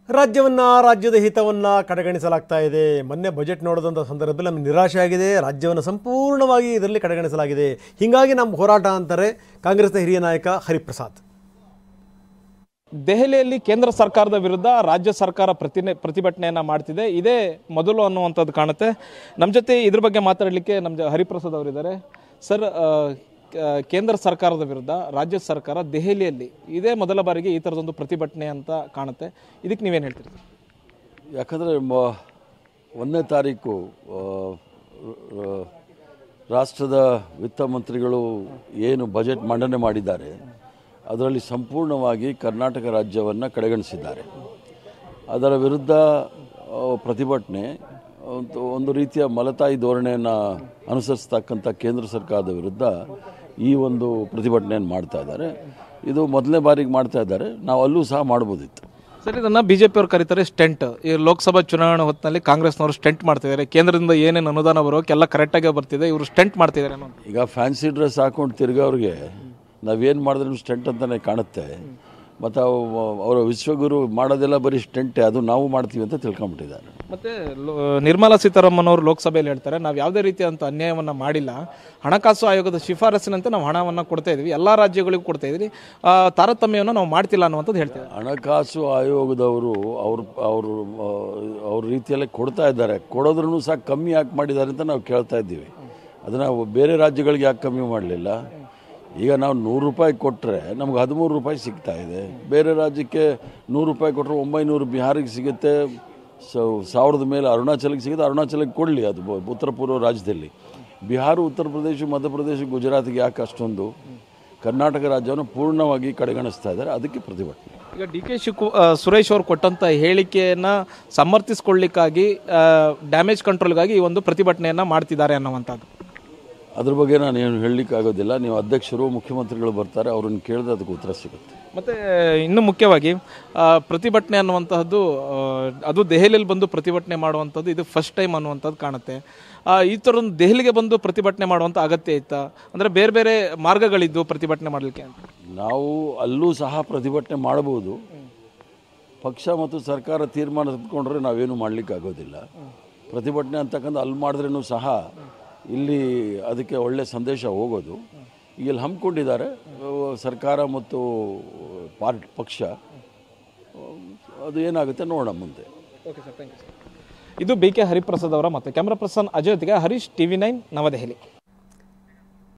ರಾಜ್ಯದ ಹಿತವನ್ನು ಕಡೆಗಣಿಸಲಾಗ್ತಾ ಇದೆ. ಮೊನ್ನೆ ಬಜೆಟ್ ನೋಡಿದಂಥ ಸಂದರ್ಭದಲ್ಲಿ ನಮಗೆ ನಿರಾಶೆ ಆಗಿದೆ. ರಾಜ್ಯವನ್ನು ಸಂಪೂರ್ಣವಾಗಿ ಇದರಲ್ಲಿ ಕಡೆಗಣಿಸಲಾಗಿದೆ. ಹೀಗಾಗಿ ನಮ್ಮ ಹೋರಾಟ ಅಂತಾರೆ ಕಾಂಗ್ರೆಸ್ನ ಹಿರಿಯ ನಾಯಕ ಹರಿಪ್ರಸಾದ್. ದೆಹಲಿಯಲ್ಲಿ ಕೇಂದ್ರ ಸರ್ಕಾರದ ವಿರುದ್ಧ ರಾಜ್ಯ ಸರ್ಕಾರ ಪ್ರತಿಭಟನೆಯನ್ನು ಮಾಡ್ತಿದೆ. ಇದೇ ಮೊದಲು ಅನ್ನುವಂಥದ್ದು ಕಾಣುತ್ತೆ. ನಮ್ಮ ಜೊತೆ ಇದ್ರ ಬಗ್ಗೆ ಮಾತಾಡಲಿಕ್ಕೆ ನಮ್ಮ ಹರಿಪ್ರಸಾದ್ ಅವರಿದ್ದಾರೆ. ಸರ್, ಕೇಂದ್ರ ಸರ್ಕಾರದ ವಿರುದ್ಧ ರಾಜ್ಯ ಸರ್ಕಾರ ದೆಹಲಿಯಲ್ಲಿ ಇದೇ ಮೊದಲ ಬಾರಿಗೆ ಈ ಥರದೊಂದು ಪ್ರತಿಭಟನೆ ಅಂತ ಕಾಣುತ್ತೆ. ಇದಕ್ಕೆ ನೀವೇನು ಹೇಳ್ತೀರಿ? ಯಾಕಂದರೆ 1ನೇ ತಾರೀಕು ರಾಷ್ಟ್ರದ ವಿತ್ತ ಮಂತ್ರಿಗಳು ಏನು ಬಜೆಟ್ ಮಂಡನೆ ಮಾಡಿದ್ದಾರೆ ಅದರಲ್ಲಿ ಸಂಪೂರ್ಣವಾಗಿ ಕರ್ನಾಟಕ ರಾಜ್ಯವನ್ನು ಕಡೆಗಣಿಸಿದ್ದಾರೆ. ಅದರ ವಿರುದ್ಧ ಪ್ರತಿಭಟನೆ ಒಂದು ರೀತಿಯ ಮಲತಾಯಿ ಧೋರಣೆಯನ್ನು ಅನುಸರಿಸ್ತಕ್ಕಂಥ ಕೇಂದ್ರ ಸರ್ಕಾರದ ವಿರುದ್ಧ ಈ ಒಂದು ಪ್ರತಿಭಟನೆಯನ್ನು ಮಾಡ್ತಾ ಇದ್ದಾರೆ. ಇದು ಮೊದಲನೇ ಬಾರಿಗೆ ಮಾಡ್ತಾ ಇದ್ದಾರೆ. ನಾವು ಅಲ್ಲೂ ಸಹ ಮಾಡ್ಬೋದಿತ್ತು. ಸರ್, ಇದನ್ನು BJP ಅವರು ಕರೀತಾರೆ ಸ್ಟೆಂಟ್. ಈ ಲೋಕಸಭಾ ಚುನಾವಣೆ ಹೊತ್ತಿನಲ್ಲಿ ಕಾಂಗ್ರೆಸ್ನವರು ಸ್ಟೆಂಟ್ ಮಾಡ್ತಿದ್ದಾರೆ. ಕೇಂದ್ರದಿಂದ ಏನೇನು ಅನುದಾನ ಬರೋಕ್ಕೆಲ್ಲ ಕರೆಕ್ಟಾಗಿ ಬರ್ತಿದೆ, ಇವರು ಸ್ಟೆಂಟ್ ಮಾಡ್ತಿದ್ದಾರೆ. ಈಗ ಫ್ಯಾನ್ಸಿ ಡ್ರೆಸ್ ಹಾಕೊಂಡು ತಿರ್ಗೋರಿಗೆ ನಾವೇನು ಮಾಡಿದ್ರೂ ಸ್ಟೆಂಟ್ ಅಂತಲೇ ಕಾಣುತ್ತೆ. ಮತ್ತು ಅವರ ವಿಶ್ವಗುರು ಮಾಡೋದೆಲ್ಲ ಬರೀ ಸ್ಟೆಂಟೆ, ಅದು ನಾವು ಮಾಡ್ತೀವಿ ಅಂತ ತಿಳ್ಕೊಂಬಿಟ್ಟಿದ್ದಾರೆ. ಮತ್ತು ನಿರ್ಮಲಾ ಸೀತಾರಾಮನ್ ಅವರು ಲೋಕಸಭೆಯಲ್ಲಿ ಹೇಳ್ತಾರೆ, ನಾವು ಯಾವುದೇ ರೀತಿಯಂಥ ಅನ್ಯಾಯವನ್ನು ಮಾಡಿಲ್ಲ, ಹಣಕಾಸು ಆಯೋಗದ ಶಿಫಾರಸಿನಂತೆ ನಾವು ಹಣವನ್ನು ಕೊಡ್ತಾ ಇದ್ವಿ, ಎಲ್ಲ ರಾಜ್ಯಗಳಿಗೂ ಕೊಡ್ತಾ ಇದ್ವಿ, ತಾರತಮ್ಯವನ್ನು ನಾವು ಮಾಡ್ತಿಲ್ಲ ಅನ್ನುವಂಥದ್ದು ಹೇಳ್ತೀವಿ. ಹಣಕಾಸು ಆಯೋಗದವರು ಅವ್ರ ರೀತಿಯಲ್ಲೇ ಕೊಡ್ತಾ ಇದ್ದಾರೆ. ಕೊಡೋದ್ರೂ ಸಹ ಕಮ್ಮಿ ಯಾಕೆ ಮಾಡಿದ್ದಾರೆ ಅಂತ ನಾವು ಕೇಳ್ತಾ ಇದ್ದೀವಿ. ಅದನ್ನು ಬೇರೆ ರಾಜ್ಯಗಳಿಗೆ ಯಾಕೆ ಕಮ್ಮಿ ಮಾಡಲಿಲ್ಲ? ಈಗ ನಾವು 100 ರೂಪಾಯಿ ಕೊಟ್ಟರೆ ನಮ್ಗೆ 13 ರೂಪಾಯಿ ಸಿಗ್ತಾ ಇದೆ. ಬೇರೆ ರಾಜ್ಯಕ್ಕೆ 100 ರೂಪಾಯಿ ಕೊಟ್ಟರೆ 900 ಬಿಹಾರಿಗೆ ಸಿಗುತ್ತೆ, 1000 ಮೇಲೆ ಅರುಣಾಚಲಕ್ಕೆ ಸಿಗುತ್ತೆ. ಅರುಣಾಚಲಕ್ಕೆ ಕೊಡಲಿ, ಅದು ಉತ್ತರ ಪೂರ್ವ ರಾಜ್ಯದಲ್ಲಿ. ಬಿಹಾರ, ಉತ್ತರ ಪ್ರದೇಶ, ಮಧ್ಯಪ್ರದೇಶ, ಗುಜರಾತ್ಗೆ ಯಾಕೆ ಅಷ್ಟೊಂದು? ಕರ್ನಾಟಕ ರಾಜ್ಯವನ್ನು ಪೂರ್ಣವಾಗಿ ಕಡೆಗಣಿಸ್ತಾ ಇದ್ದಾರೆ. ಅದಕ್ಕೆ ಪ್ರತಿಭಟನೆ. ಈಗ DK ಸುರೇಶ್ ಅವರು ಕೊಟ್ಟಂಥ ಹೇಳಿಕೆಯನ್ನು ಸಮರ್ಥಿಸ್ಕೊಳ್ಳಿಕ್ಕಾಗಿ, ಡ್ಯಾಮೇಜ್ ಕಂಟ್ರೋಲ್ಗಾಗಿ ಈ ಒಂದು ಪ್ರತಿಭಟನೆಯನ್ನು ಮಾಡ್ತಿದ್ದಾರೆ ಅನ್ನುವಂಥದ್ದು. ಅದ್ರ ಬಗ್ಗೆ ನಾನು ಏನು ಹೇಳಲಿಕ್ಕಾಗೋದಿಲ್ಲ. ನೀವು ಅಧ್ಯಕ್ಷರು, ಮುಖ್ಯಮಂತ್ರಿಗಳು ಬರ್ತಾರೆ, ಅವ್ರನ್ನ ಕೇಳಿದ್ರೆ ಅದಕ್ಕೆ ಉತ್ತರ ಸಿಗುತ್ತೆ. ಮತ್ತು ಇನ್ನು ಮುಖ್ಯವಾಗಿ ಪ್ರತಿಭಟನೆ ಅನ್ನುವಂತಹದ್ದು, ಅದು ದೆಹಲಿಯಲ್ಲಿ ಬಂದು ಪ್ರತಿಭಟನೆ ಮಾಡುವಂಥದ್ದು ಇದು ಫಸ್ಟ್ ಟೈಮ್ ಅನ್ನುವಂಥದ್ದು ಕಾಣುತ್ತೆ. ಈ ಥರ ದೆಹಲಿಗೆ ಬಂದು ಪ್ರತಿಭಟನೆ ಮಾಡುವಂಥ ಅಗತ್ಯ ಇತ್ತಾ? ಅಂದರೆ ಬೇರೆ ಬೇರೆ ಮಾರ್ಗಗಳಿದ್ದು ಪ್ರತಿಭಟನೆ ಮಾಡಲಿಕ್ಕೆ ಅಂತ. ನಾವು ಅಲ್ಲೂ ಸಹ ಪ್ರತಿಭಟನೆ ಮಾಡಬಹುದು. ಪಕ್ಷ ಮತ್ತು ಸರ್ಕಾರ ತೀರ್ಮಾನ ತೆಗೆದುಕೊಂಡ್ರೆ ನಾವೇನು ಮಾಡಲಿಕ್ಕಾಗೋದಿಲ್ಲ. ಪ್ರತಿಭಟನೆ ಅಂತಕ್ಕಂಥ ಅಲ್ಲಿ ಮಾಡಿದ್ರೂ ಸಹ ಇಲ್ಲಿ ಅದಕ್ಕೆ ಒಳ್ಳೆಯ ಸಂದೇಶ ಹೋಗೋದು. ಈಗ ಇಲ್ಲಿ ಹಮ್ಮಿಕೊಂಡಿದ್ದಾರೆ ಸರ್ಕಾರ ಮತ್ತು ಪಕ್ಷ. ಅದು ಏನಾಗುತ್ತೆ ನೋಡೋಣ ಮುಂದೆ. Okay sir, thank you sir. ಇದು BK ಹರಿಪ್ರಸಾದ್ ಅವರ ಮತ್ತು ಕ್ಯಾಮ್ರಾ ಪರ್ಸನ್ ಅಜಯ್ ಜೊತೆಗೆ ಹರೀಶ್, TV9 ನವದೆಹಲಿ.